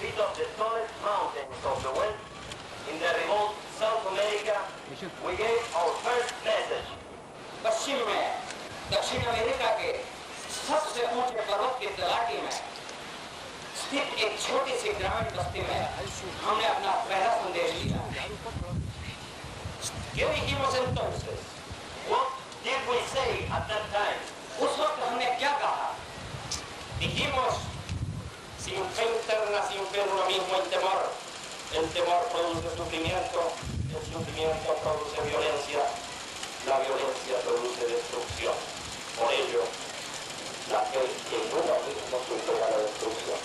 feet of the tallest mountains of the West, in the remote South America, we gave our first message. पश्चिम में दक्षिण America के सबसे ऊंचे पर्वत की तलाटी में स्थित एक छोटी सी ग्रामीण बस्ती में हमने अपना पहला संदेश दिया। ¿Qué dijimos entonces? What did we say at that time? उस वक्त हमने क्या कहा? Dijimos, sin fe interna, sin fe en uno mismo, el temor produce sufrimiento, el sufrimiento produce violencia, la violencia produce destrucción. Por ello, la fe en uno mismo supera la destrucción.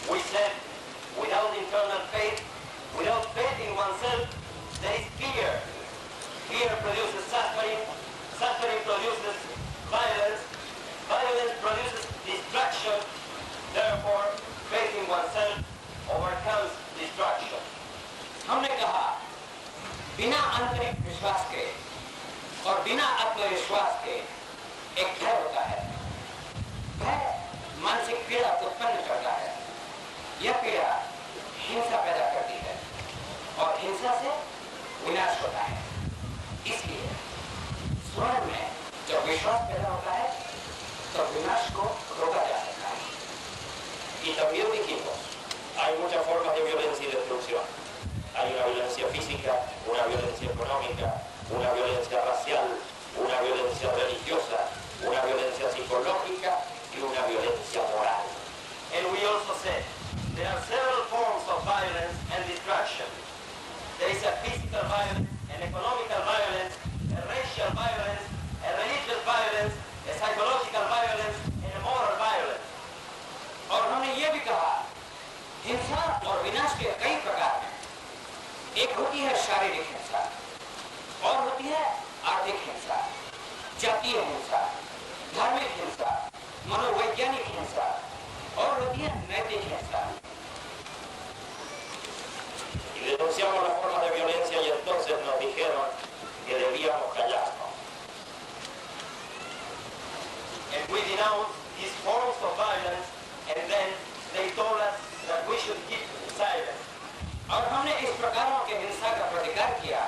We said, without internal faith, without faith in oneself, there is fear. Fear produces suffering, suffering produces violence, violence produces destruction. Therefore, faith in oneself overcomes destruction. हमने कहा बिना आंतरिक विश्वास के और बिना आत्मविश्वास के एक भय होता है। भय मानसिक पीड़ा उत्पन्न करता है। यह पीड़ा हिंसा पैदा करती है और हिंसा से विनाश होता है। इसलिए स्वयं में जब विश्वास पैदा होता है तो विनाश को रोका जा सकता है। Y también dijimos, hay muchas formas de violencia y destrucción. Hay una violencia física, una violencia económica, una violencia racial, una violencia religiosa, una violencia psicológica y una violencia moral. And we also said, there are several forms of violence and destruction. There is a physical violence, an economical violence, a racial violence, a religious violence, a psychological violence, and a moral violence. और हमने ये भी कहा हिंसा और विनाश के कई प्रकार हैं। एक होती है शारीरिक हिंसा और होती है आर्थिक हिंसा, जातीय हिंसा, धार्मिक हिंसा, मनोवैज्ञानिक हिंसा और होती है नैतिक हिंसा। Y denunciamos las formas de violencia y entonces nos dijeron que debíamos callarnos. And we denounced these forms of violence, and then they told us that we should keep silent. और हमने इस प्रकारों के हिंसा का प्रतिकार किया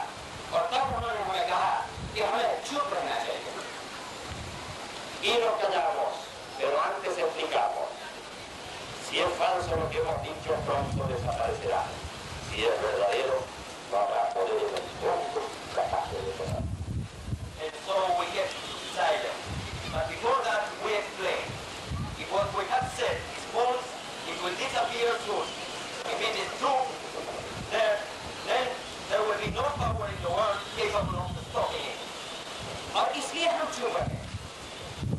और तब उन्होंने हमें कहा कि हमें चुप रहना चाहिए। Y nos callamos, pero antes explicamos. Si es falso lo que hemos dicho, pronto desaparecerá. Si es verdadero, no habrá poder en el mundo capaz de detenerlo. And so we kept silent. But before that, we explained. If what we have said is false, it will disappear soon. If it is true, then there will be no power in the world capable of stopping it. और इसलिए हम चुप रहे।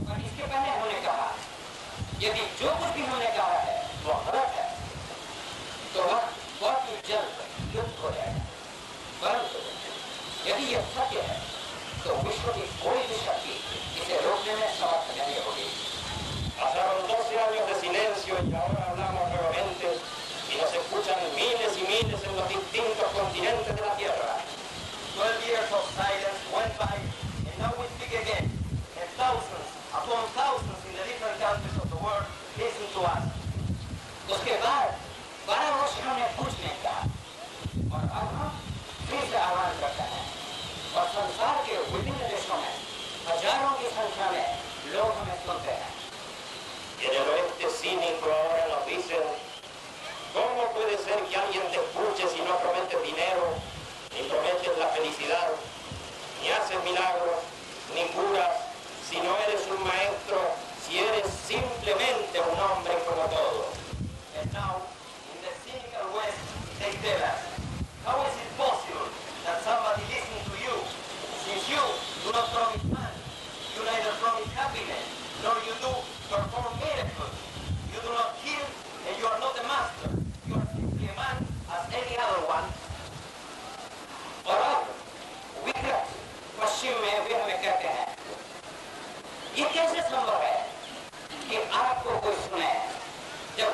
और इसके पहले हमने कहा यदि जो कुछ भी हमने कहा है वो गलत है तो वह बहुत ही जल्द लुप्त हो जाएगा। परंतु यदि यह सत्य है तो विश्व की कोई भी शक्ति इसे रोकने में समर्थ नहीं होगी। Pasaron 12 años de silencio y ahora hablamos nuevamente y nos escuchan miles y miles en los distintos continentes de la Tierra. 12 years of silence went by, and now we speak again. And thousands upon thousands in the different countries of the world listen to us. उसके बाद 12 वर्ष हमने कुछ नहीं कहा और अब हम फिर से आह्वान करते हैं और संसार के विभिन्न देशों में हजारों की संख्या में लोग हमें सुनते हैं। Y en el oeste cínico ahora nos dicen, ¿cómo puede ser que alguien te escuche si no prometes dinero, ni prometes la felicidad, ni haces milagros, ni curas, si no eres un maestro, si eres simplemente un hombre como todos? And now, in the cynical West, they tell us, how is it possible that somebody listens to you, since you do not promise money, you neither promise happiness, nor you do perform miracles. You do not kill, and you are not a master. You are simply a man as any other one. और अब विकृत पश्चिम में वे हमें कहते हैं ये कैसे संभव है कि आपको कोई सुने जब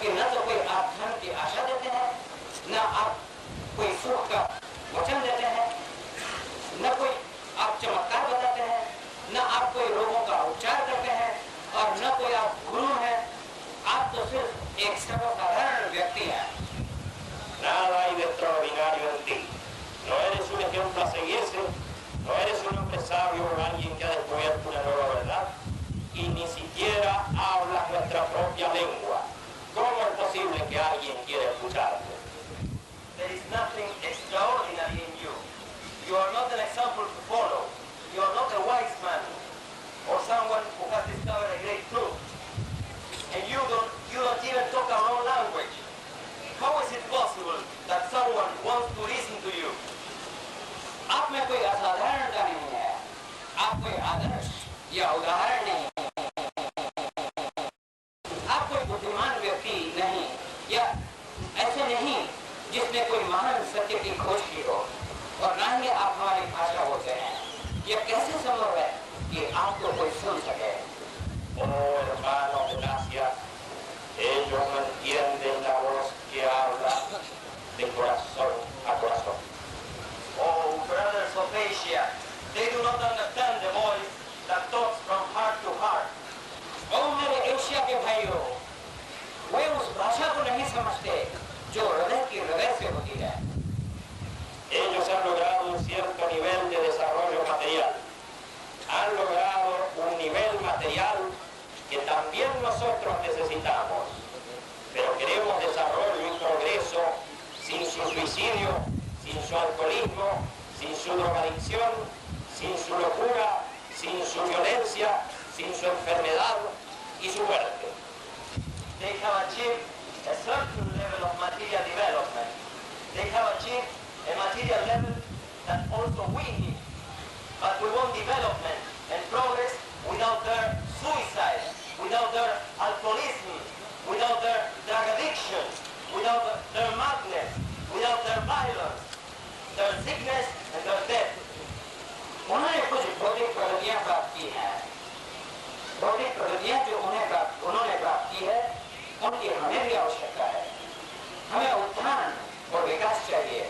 alguien quiere escucharte. There is nothing extraordinary in you. You are not an example to follow. You are not a wise man or someone who has discovered a great truth. And you don't even talk our own language. How is it possible that someone wants to listen to you? आप में कोई असाधारणता नहीं है, आप कोई आदर्श या उदाहरण नहीं, आप कोई बुद्धिमान व्यक्ति नहीं या ऐसे नहीं जिसने कोई महान सत्य की खोज की हो, और ना ही आप हमारी भाषा बोलते हैं। यह कैसे संभव है कि आपको कोई सुन सके? Oh, hermano, gracias. Ellos no entienden la voz que habla de corazón a corazón. Oh, brothers of Asia, they do not understand the voice that talks from heart to heart. ओ मेरे एशिया के भाइयों, वे उस भाषा को नहीं समझते जो हृदय की हृदय से होती है। Ellos han logrado un cierto nivel de desarrollo material. Han logrado un nivel material que también nosotros necesitamos. Pero queremos desarrollo y progreso sin su suicidio, sin su alcoholismo, sin su drogadicción, sin su locura, sin su violencia, sin su enfermedad y su muerte. They have achieved a certain level of material development. They have achieved a material level that also we need. But we want development and progress without their suicide, without their alcoholism, without their drug addiction, without their madness, without their violence, their sickness and their death. उन्होंने कुछ भौतिक प्रगतियां प्राप्त की हैं, भौतिक प्रगतियां जो उन्होंने प्राप्त की है, उनकी हमें भी आवश्यकता है। हमें उत्थान और विकास चाहिए,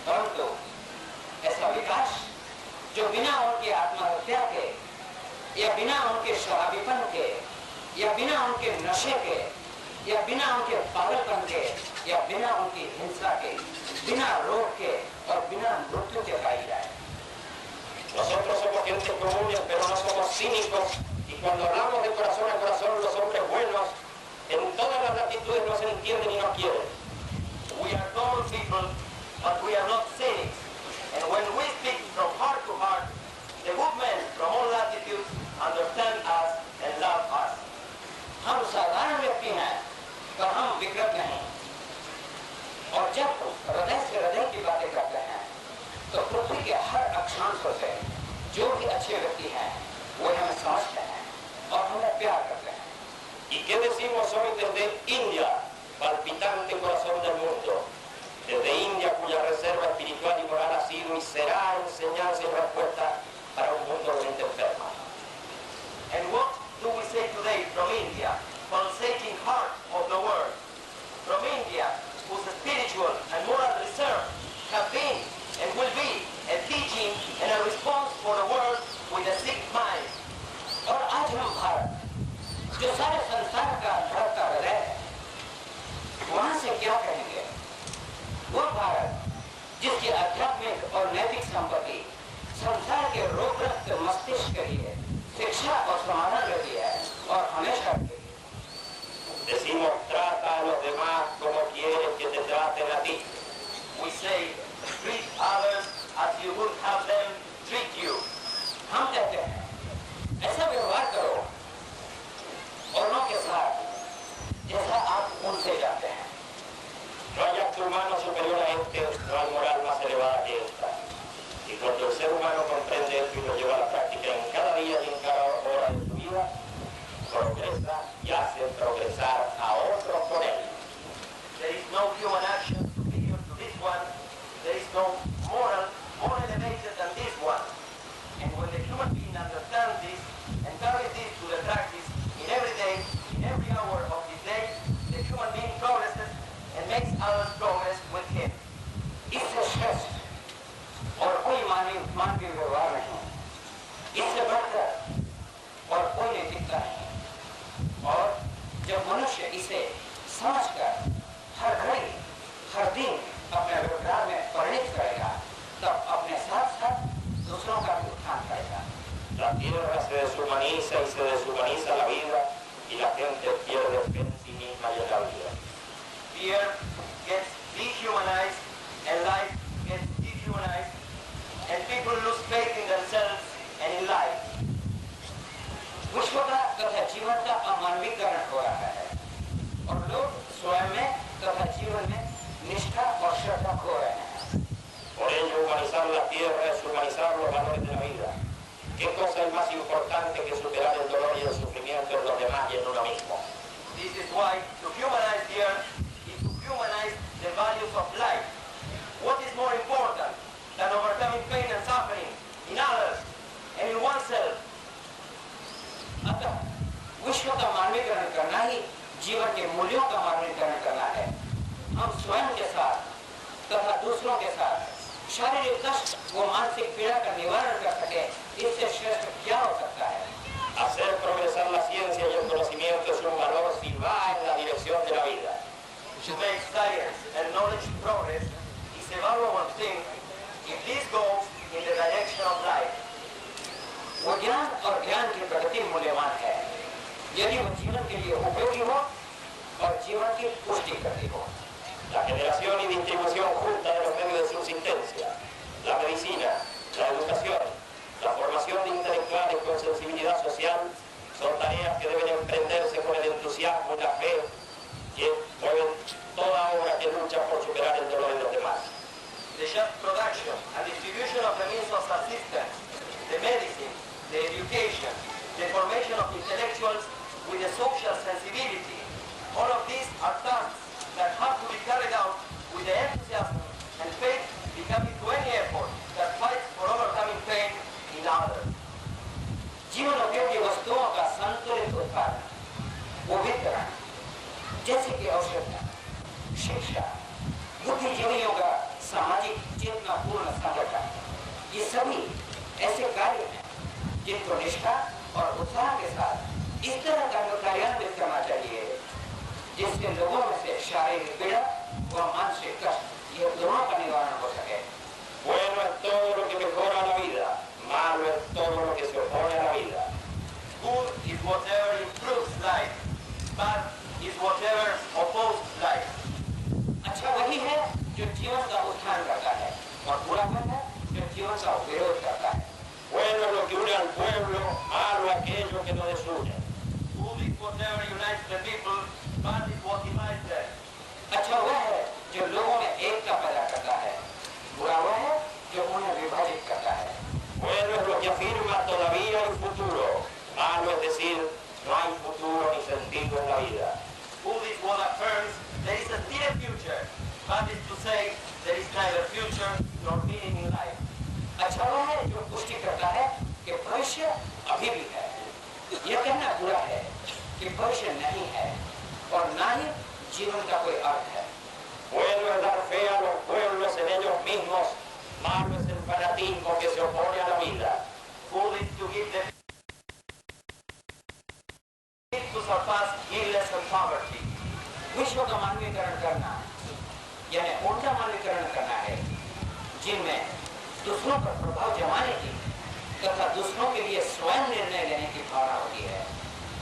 परंतु ऐसा विकास जो बिना उनकी आत्महत्या के, या बिना उनके शराबीपन के, या बिना उनके नशे के, या बिना उनके पागलपन के, या बिना उनकी हिंसा के, बिना रोग के और बिना मृत्यु के पाई जाए। Nosotros somos gente comunes, pero no somos cínicos, y cuando hablamos de corazón a corazón, los hombres buenos, en todas las latitudes nos entienden y nos quieren. We are common people, but we are not cynics. And when we speak from heart to heart, the good men from all latitudes understand us and love us. हम साधारण व्यक्ति हैं, पर हम विकृत नहीं। और जब हृदय से हृदय की बातें करते हैं, तो पृथ्वी के हर अक्षांश से जो भी अच्छे व्यक्ति हैं, वो हमें समझते हैं और हमें प्यार करते हैं। ¿Y qué decimos hoy desde India, palpitante corazón del mundo? Desde India, cuya reserva espiritual y moral ha sido y será enseñanza y respuesta para un mundo de gente enferma. And what do we say today from India, pulsating heart of the world? From India, whose spiritual and moral reserve have been and will be a teaching and a response for the world with a sick mind. और आज हम भारत, जो सारे संसार का धड़कता हृदय है, वहां से क्या कहेंगे? वो भारत जिसकी आध्यात्मिक और नैतिक संपत्ति संसार के रोगग्रस्त मस्तिष्क के लिए शिक्षा और समाधान रहती है और हमेशा के लिए। Decimos, trata a los demás como quieres que te traten a ti. We say, treat others as you would have them treat you. हम कहते हैं, ऐसा व्यवहार करो औरों के साथ जैसा आप उनसे जाते हैं। No hay acto humano superior a este, no hay moral más elevada que esta. Y cuando el ser humano comprende esto y lo lleva a la práctica en cada día y en cada hora de su vida, progresa y hace progresar a otros con él. There is no human action superior to this one. There is no moral more elevated than this one. And when the human being understands this and carries this to the practice in every day, in every hour of his day, the human being progresses and makes others progress with him. इससे श्रेष्ठ और कोई मानवीय व्यवहार नहीं, इससे बढ़कर और कोई नैतिकता नहीं। और जब मनुष्य इसे समझकर हर घड़ी हर दिन अपने व्यवहार में परिणित करेगा, तब अपने साथ साथ दूसरों का भी उत्थान करेगा। La tierra se deshumaniza y se deshumaniza la vida y la gente pierde fe en sí misma y en la vida. The es más importante que superar el dolor y el sufrimiento en los demás y en uno mismo. This is why to humanize the earth is to humanize the values of life. What is more important than overcoming pain and suffering in others and in oneself? अतः विश्व का मानवीकरण करना ही जीवन के मूल्यों का मानवीकरण करना है। हम स्वयं के साथ तथा दूसरों के साथ शारीरिक कष्ट व मानसिक पीड़ा का निवारण कर सके, इससे श्रेष्ठ क्या हो सकता है? Hacer progresar la ciencia y el conocimiento es un valor si va en la dirección de la vida. To make science and knowledge progress is a valuable thing if this goes in the direction of life. वो ज्ञान और ज्ञान की प्रगति मूल्यवान है यदि वो जीवन के लिए उपयोगी हो और जीवन की पुष्टि करती हो। La generación y distribución justa de los medios de subsistencia, la medicina, la educación, la formación de intelectuales con sensibilidad social son tareas que deben emprenderse con el entusiasmo y la fe que mueven toda obra que lucha por superar el dolor de los demás. The just production and distribution of the means of subsistence, the medicine, the education, the formation of intellectuals with a social sensibility, all of these are tasks that have to be carried out with the enthusiasm and faith becoming to any effort that fights for overcoming pain in others. जीवन उपयोगी वस्तुओं का संतुलित उत्पादन, वो वितरण, जैसे कि औषधियाँ, शिक्षा, बुद्धिजीवियों का सामाजिक चेतनापूर्ण संगठन, ये सभी ऐसे कार्य हैं जिनको निष्ठा और उत्साह के साथ इस तरह का कार्यान्वित करना चाहिए जिससे लोगों में से शारीरिक पीड़ा व मानसिक कष्ट ये दोनों का निवारण हो सके। Bueno es todo lo que mejora la vida, malo es todo lo que se opone a la vida. Good is whatever improves life, bad is whatever opposes life. अच्छा वही है जो जीवन का उत्थान करता है और बुरा वह है जो जीवन का विरोध करता है। Bueno es lo que une al pueblo, malo aquello que lo desune. Good is whatever unites the people, bad is what divides them. अच्छा वह है जो लोगों में एकता पैदा करता है, बुरा वह है जो उन्हें विभाजित करता है। Bueno es lo que afirma todavía el futuro, malo es decir, no hay futuro ni sentido en la vida. Good is what affirms there is still a future, bad is to say there is neither future nor meaning in life. अच्छा वह है जो पुष्टि करता है कि भविष्य अभी भी है। यह कहना बुरा है कि भविष्य नहीं है और न ही जीवन का कोई अर्थ है। Bueno es dar fe a los pueblos en ellos mismos, malo es el fanatismo que se opone a la vida. Good is to give them to surpass illness and poverty. विश्व का मानवीकरण करना यानी उनका मानवीकरण करना है जिनमें दूसरों पर प्रभाव जमाने की तथा दूसरों के लिए स्वयं निर्णय लेने की भावना होती है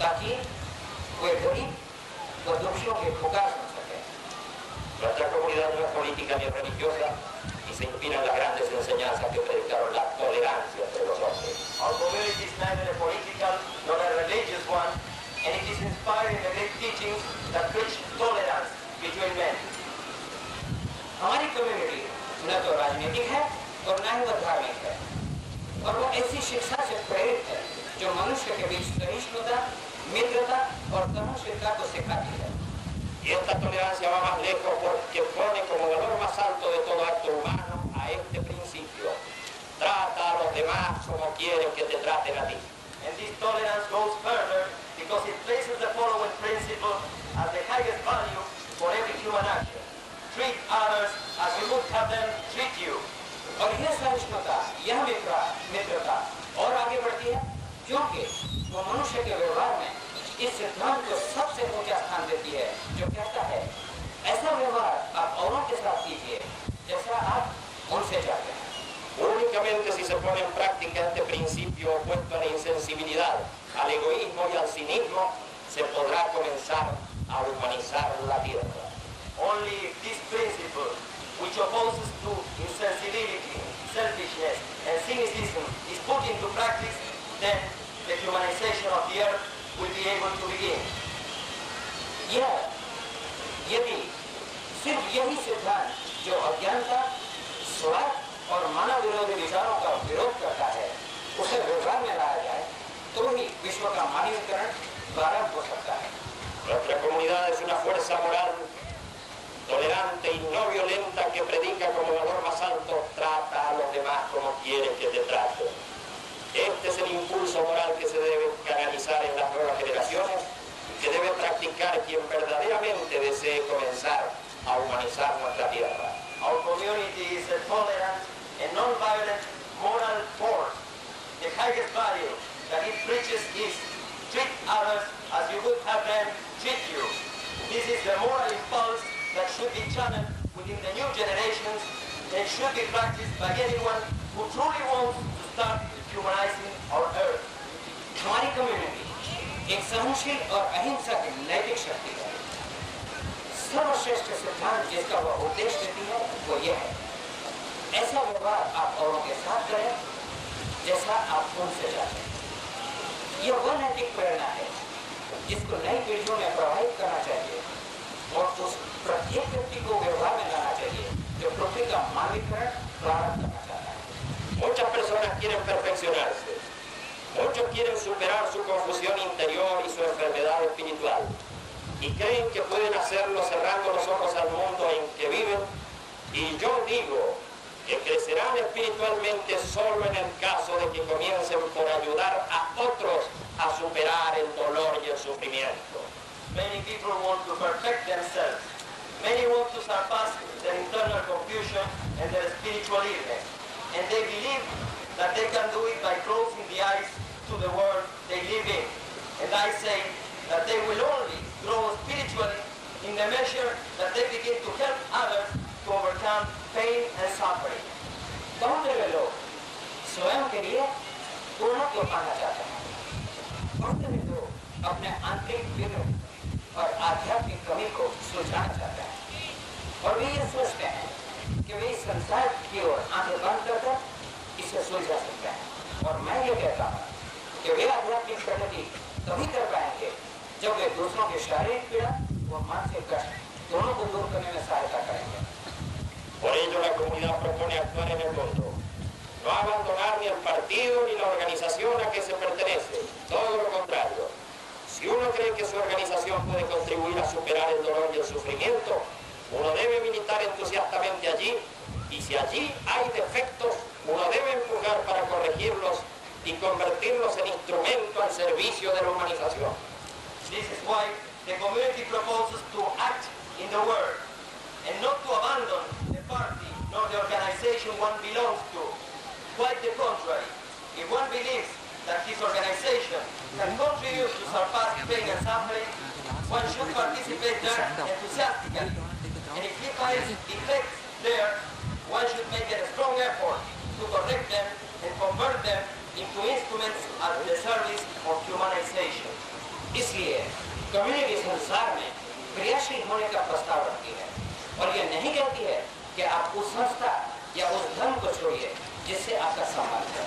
ताकि वे गरीब व दुखियों की पुकार सुन सके। Nuestra comunidad no es política ni religiosa y se inspira en las grandes enseñanzas que predicaron la tolerancia entre los hombres. Our community is neither a political nor a religious one, and it is inspired in the great teachings that preach tolerance between men. हमारी community न तो राजनीतिक है और न ही वह धार्मिक है और वो ऐसी शिक्षा से प्रेरित है जो मनुष्य के बीच सहिष्णुता, मित्रता और सहनशीलता को सिखाती है। Y esta tolerancia va más lejos porque pone como valor más alto de todo acto humano a este principio. Trata a los demás como quieres que te traten a ti. And this tolerance goes further because it places the following principle as the highest value for every human action. Treat others as you would have them treat you. और यह सहिष्णुता, यह मित्रता और आगे बढ़ती है क्योंकि वो मनुष्य के व्यवहार में इस सिद्धांत को सबसे ऊंचा स्थान देती है जो कहता है ऐसा व्यवहार आप औरों के साथ कीजिए जैसा आप उनसे चाहते हैं। Únicamente si se pone en práctica este principio opuesto a la insensibilidad, al egoísmo y al cinismo, se podrá comenzar a humanizar la tierra. Only if this principle, which opposes to insensibility, selfishness, and cynicism, is put into practice, then the humanization of the earth will be able to begin. यदि सिर्फ यही सिद्धांत जो अज्ञानता, स्वार्थ और मानव विरोधी विचारों का विरोध करता है उसे व्यवहार में लाया जाए तो ही विश्व का मानवीकरण प्रारंभ हो सकता है। Nuestra comunidad es una fuerza moral tolerante y no violenta que predica como valor más alto: trata a los demás como quieres que te traten. Este es el impulso moral que se debe canalizar en las nuevas generaciones y que debe practicar quien verdaderamente desee comenzar a humanizar nuestra tierra. Our community is a tolerant and non-violent moral force. The highest value that it preaches is treat others as you would have them treat you. This is the moral impulse that should be channeled within the new generations and should be practiced by anyone who truly wants to start humanizing our earth. हमारी community एक सहनशील और अहिंसक नैतिक शक्ति है। सर्वश्रेष्ठ सिद्धांत जिसका वह उद्देश्य देती है वो ये है: ऐसा व्यवहार आप औरों के साथ करें जैसा आप उनसे चाहते हैं। यह वह नैतिक प्रेरणा है जिसको नई पीढ़ियों में प्रभावित करना चाहिए और उस प्रत्येक व्यक्ति को व्यवहार में लाना चाहिए जो पृथ्वी का मानवीकरण प्रारंभ करना चाहता है। Muchas personas quieren perfeccionarse, muchos quieren superar su confusión interior y su enfermedad espiritual y creen que pueden hacerlo cerrando los ojos al mundo en que viven, y yo digo que crecerán espiritualmente solo en el caso de que comiencen por ayudar a otros a superar el dolor y el sufrimiento. Many people want to perfect themselves. Many want to surpass their internal confusion and their spiritual illness. And they believe that they can do it by closing the eyes to the world they live in. And I say that they will only grow spiritually in the measure that they begin to help others to overcome pain and suffering. बहुत सारे लोग स्वयं के लिए पूर्णत्व पाना चाहते हैं। बहुत सारे लोग अपने आंतरिक विघ्न और आध्यात्मिक कमी को सुलझाना चाहते हैं और वे ये सोचते हैं कि वे इस संसार की ओर आंखें बंद कर इसे सुलझा सकते हैं। और मैं ये कहता हूँ कि वे आध्यात्मिक प्रगति तभी कर पाएंगे जब वे दूसरों की शारीरिक पीड़ा व मानसिक कष्ट दोनों को दूर करने में सहायता करेंगे। Por ello la comunidad propone actuar en el mundo, no abandonar ni el partido ni la organización a que se pertenece, todo lo contrario. Si uno cree que su organización puede contribuir a superar el dolor y el sufrimiento, uno debe militar entusiastamente allí, y si allí hay defectos, uno debe empujar para corregirlos y convertirlos en instrumento al servicio de la humanización. This is why the community proposes to act in the world and not to abandon the party nor the organization one belongs to. Quite the contrary. If one believes that his organization can contribute to surpass pain and suffering, one should participate there enthusiastically. And if he finds defects there, one should make a strong effort to correct them and convert them into instruments at the service of humanization. इसलिए community संसार में क्रियाशील होने का प्रस्ताव रखती है और यह नहीं कहती है कि आप उस संस्था या उस धर्म को छोड़िए जिससे आपका संबंध है।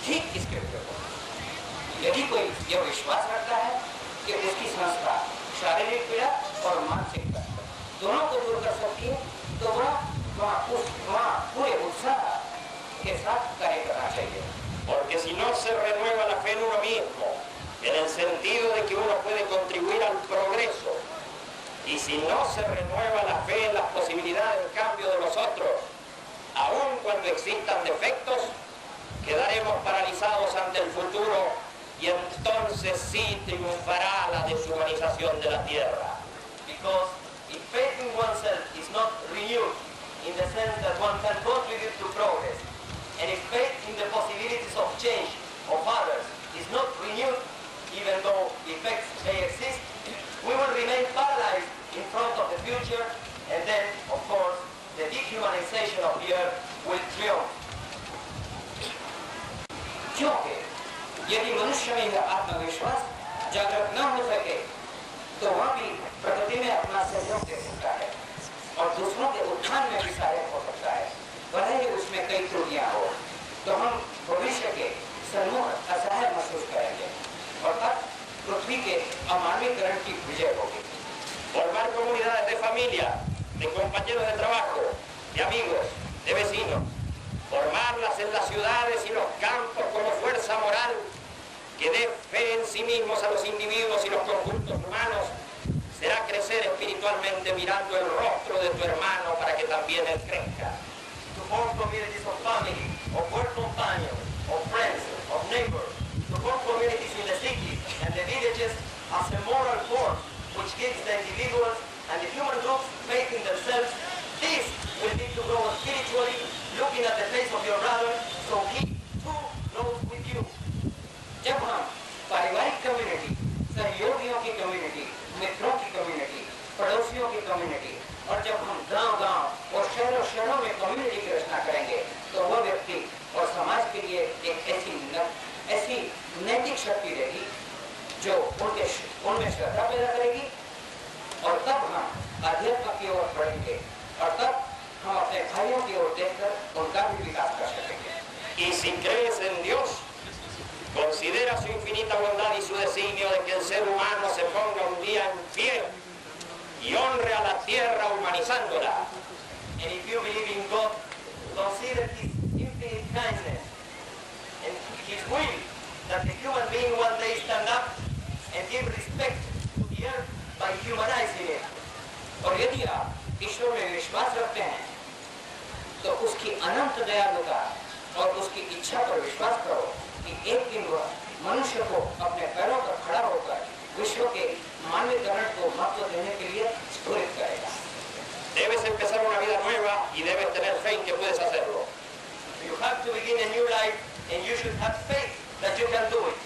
ठीक इसके विपरीत, यदि कोई यह विश्वास रखता है कि उसकी संस्था शारीरिक पीड़ा और मानसिक कष्ट दोनों को दूर कर सकती है तो वह पूरे उत्साह के साथ कार्य करना चाहिए। Porque si no se renueva la fe en uno mismo, en el sentido de que uno puede contribuir al progreso, y si no se renueva la fe en las posibilidades de cambio de los otros, aun cuando existan defectos, quedaremos paralizados ante el futuro y entonces sí triunfará la deshumanización de la tierra. Because if faith in oneself is not renewed in the sense that one can contribute to progress, and if faith in the possibilities of change of others is not renewed, even though effects may exist, we will remain paralyzed in front of the future, and then, of course, the dehumanization of the earth will triumph. क्योंकि यदि मनुष्य में यह आत्मविश्वास जागृत न हो सके तो वह भी प्रकृति में अपना सहयोग दे सकता है और दूसरों के उत्थान में भी सहायक हो सकता है। भले ही उसमें कई त्रुटियां हो तो हम भविष्य के सन्मुख असहाय महसूस करेंगे और तब पृथ्वी के अमानवीकरण की विजय होगी। Formar comunidades de familia, de compañeros de trabajo, de amigos, de vecinos, formarlas en las ciudades y los campos como fuerza moral que dé mismos a los individuos y los conjuntos humanos será crecer espiritualmente mirando el rostro de tu hermano para que también él crezca. To form communities of family, of work companions, of friends, of neighbors, to form communities in the cities and the villages as a moral force which gives the individuals and the human groups faith in themselves. This will lead to grow spiritually, looking at the face of your brother, so he too grows with you. जब हम पारिवारिक community, सहयोगियों की community, मित्रों की community, पड़ोसियों की community और जब हम गांव-गांव और शहरों में कम्युनिटी की रचना करेंगे तो वह व्यक्ति और समाज के लिए एक ऐसी नैतिक शक्ति रहेगी जो उनमें श्रद्धा पैदा करेगी और तब हम अध्यात्म की ओर बढ़ेंगे और तब हम अपने भाइयों की ओर देखकर उनका भी विकास कर सकेंगे। Y si crees en Dios, considera su infinita bondad y su designio de que el ser humano se ponga un día en pie y honre a la tierra humanizándola. And if you believe in God, consider His infinite kindness and His will that the human being one day stand up and give respect to the earth by humanizing it. और यदि आप ईश्वर में विश्वास रखते हैं तो उसकी अनंत दयालुता और उसकी इच्छा पर विश्वास करो कि एक दिन वह मनुष्य को अपने पैरों पर खड़ा होकर विश्व के मानवीकरण को महत्व देने के लिए स्फुरित करेगा। Debes empezar una vida nueva y debes tener fe en que puedes hacerlo. You have to begin a new life and you should have faith that you can do it.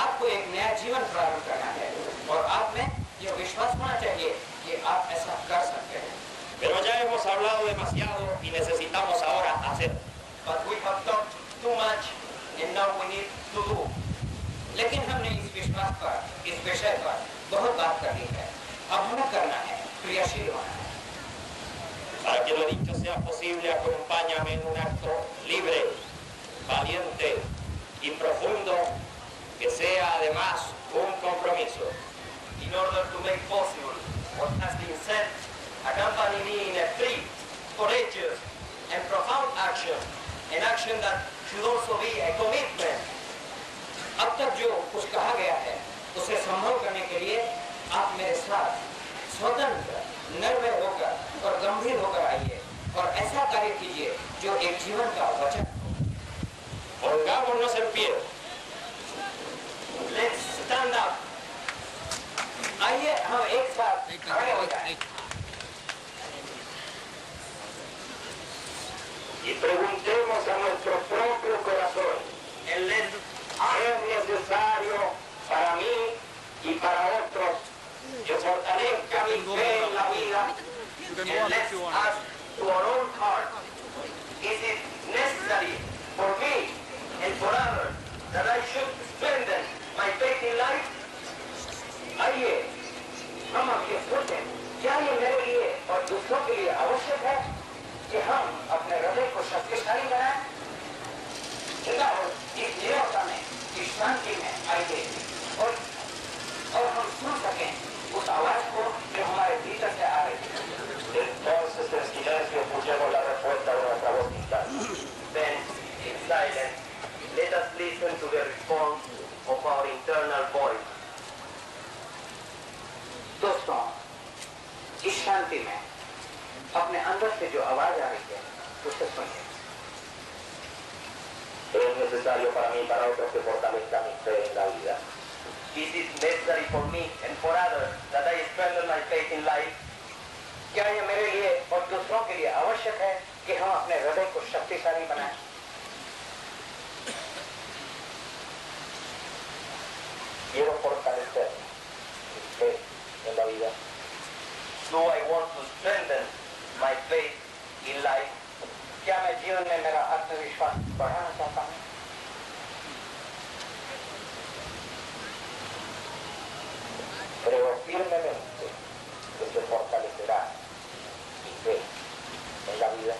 आपको एक नया जीवन प्रारंभ करना है और आप में यह विश्वास होना चाहिए कि आप ऐसा कर सकते हैं। Pero ya hemos hablado demasiado y necesitamos ahora hacer. But we have talked too much and now we need to do. लेकिन हमने इस विश्वास पर, इस विषय पर बहुत बात कर ली है। अब हमें करना है, क्रियाशील होना है। Para que lo dicho sea posible, acompáñame en un acto libre, valiente y profundo, que sea además un compromiso. In order to make possible what has been said, accompany me in a free, courageous, and profound action, an action that should also be a commitment. अब तक जो कुछ कहा गया है उसे संभव करने के लिए आप मेरे साथ स्वतंत्र, निर्भय होकर और गंभीर होकर आइए और ऐसा कार्य कीजिए जो एक जीवन का वचन हो। Pongámonos en pie. Let's stand up. आइए हम एक साथ खड़े हो जाएं Y preguntemos a nuestro propio corazón, And let's ¿es necesario para mí y para otros que fortalezca mi fe en la vida? And let's ask to our own heart, is it necessary for me and for others that I should strengthen my faith in life? आइए हम आपके सोचें, क्या ये मेरे लिए और दूसरों के लिए आवश्यक है कि हम अपने हृदय को शक्तिशाली बनाएं? इस निरवता में, इस शांति में आइए और हम सुन सकें उस आवाज को जो हमारे भीतर से आ रही है। Entonces en silencio escuchemos la respuesta de nuestra voz interna. Then, in silence, let us listen to the response of our internal voice. दोस्तों, इस शांति में अपने अंदर से जो आवाज आ रही है उसे सुनिए। Es necesario para mí y para otros que fortalezca mi fe en la vida. Is it necessary for me and for others that I strengthen my faith in life? क्या ये मेरे लिए और दूसरों के लिए आवश्यक है कि हम अपने हृदय को शक्तिशाली बनाएं? Quiero fortalecer mi fe en la vida. Do I want to strengthen my faith in life? क्या मैं जीवन में मेरा आत्मविश्वास बढ़ाना चाहता हूँ? Creo firmemente que se fortalecerá mi fe en la vida.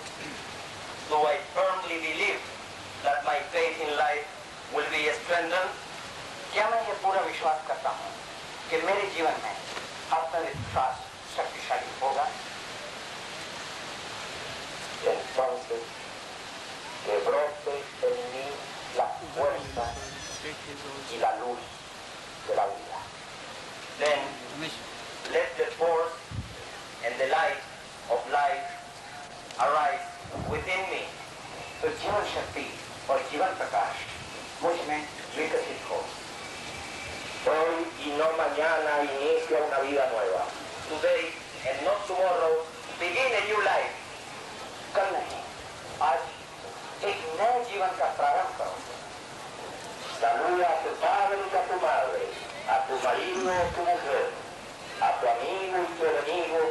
Do I firmly believe that my faith in life will be strengthened? क्या मैं ये पूरा विश्वास करता हूँ कि मेरे जीवन में आत्मविश्वास शक्तिशाली होगा? Entonces, que brote en mí la fuerza y la luz शक्ति और जीवन प्रकाश मुझ में विकसित हो। Hoy y no mañana inicia una vida nueva. Today and not tomorrow, begin a new life. कल नहीं, आज एक नए जीवन का प्रारंभ करो। Saluda a tu padre y a tu madre, a tu marido y a tu mujer, a tu amigo y tu enemigo,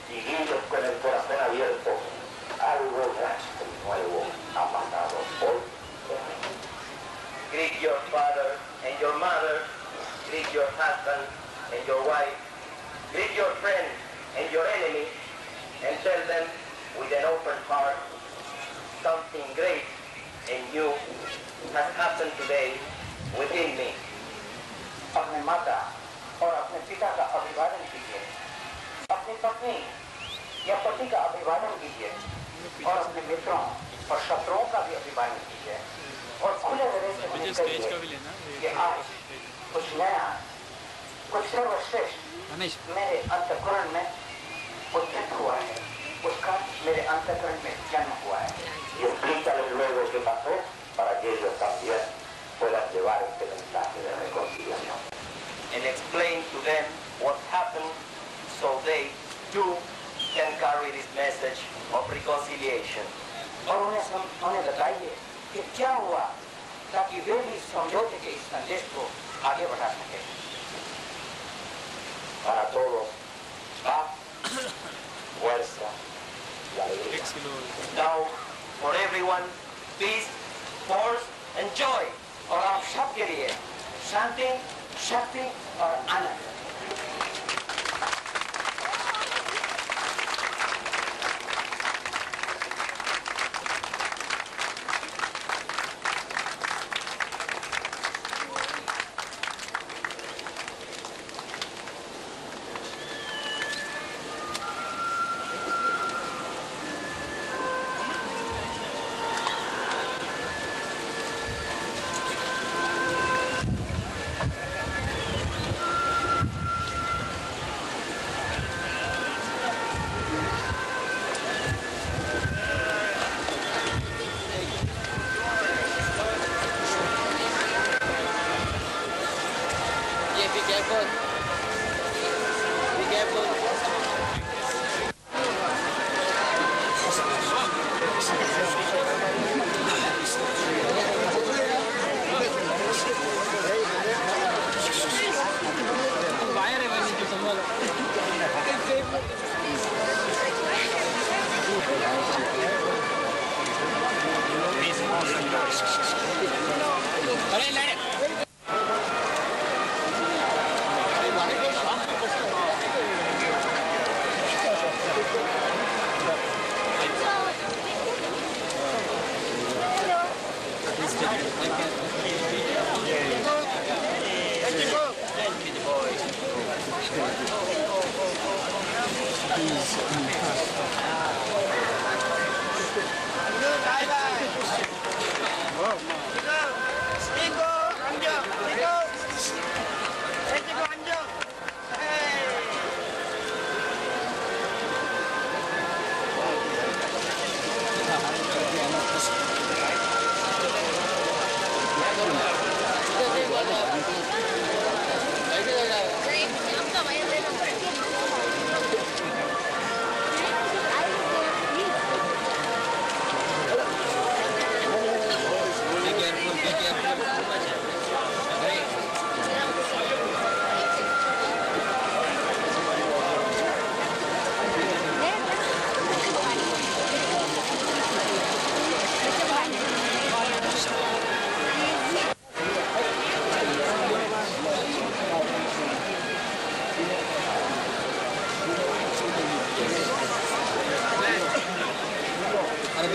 y guíos con el corazón abierto. Algo drástico y nuevo ha pasado hoy. Greet your father and your mother. Greet your husband and your wife. Greet your friend and your enemy, and tell them with an open heart, something great and new has happened today within me. अपने माता और अपने पिता का अभिवादन कीजिए, अपनी पत्नी या पति का अभिवादन कीजिए और अपने मित्रों और शत्रुओं का भी अभिवादन कीजिए और खुले हृदय से उन्हें कहिए कि आज कुछ नया, कुछ सर्वश्रेष्ठ मेरे अंतःकरण में उद्यत हुआ है, उसका मेरे अंतःकरण में जन्म हुआ है। Y explícales luego qué pasó para que ellos también puedan llevar este mensaje de reconciliación. And explain to them what happened so they too can carry this message of reconciliation. और उन्हें बताइए कि क्या हुआ ताकि वे भी समझौते के इस संदेश को आगे बढ़ा सके। Para todos, paz, fuerza y alegría. Now, for everyone, peace, force, and joy. और आप सबके लिए शांति, शक्ति और आनंद। Be careful. Be careful.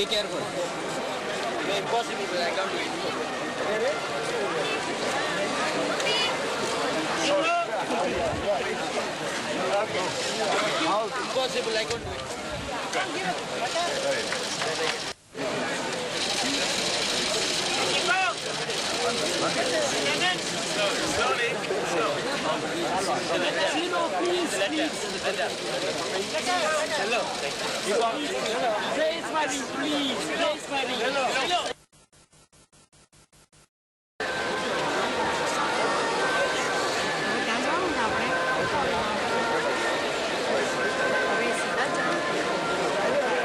Be careful. It's impossible, but I can't do it. Impossible, I can't do it. Hello. Please, Marie, please. Please, Marie. Hello.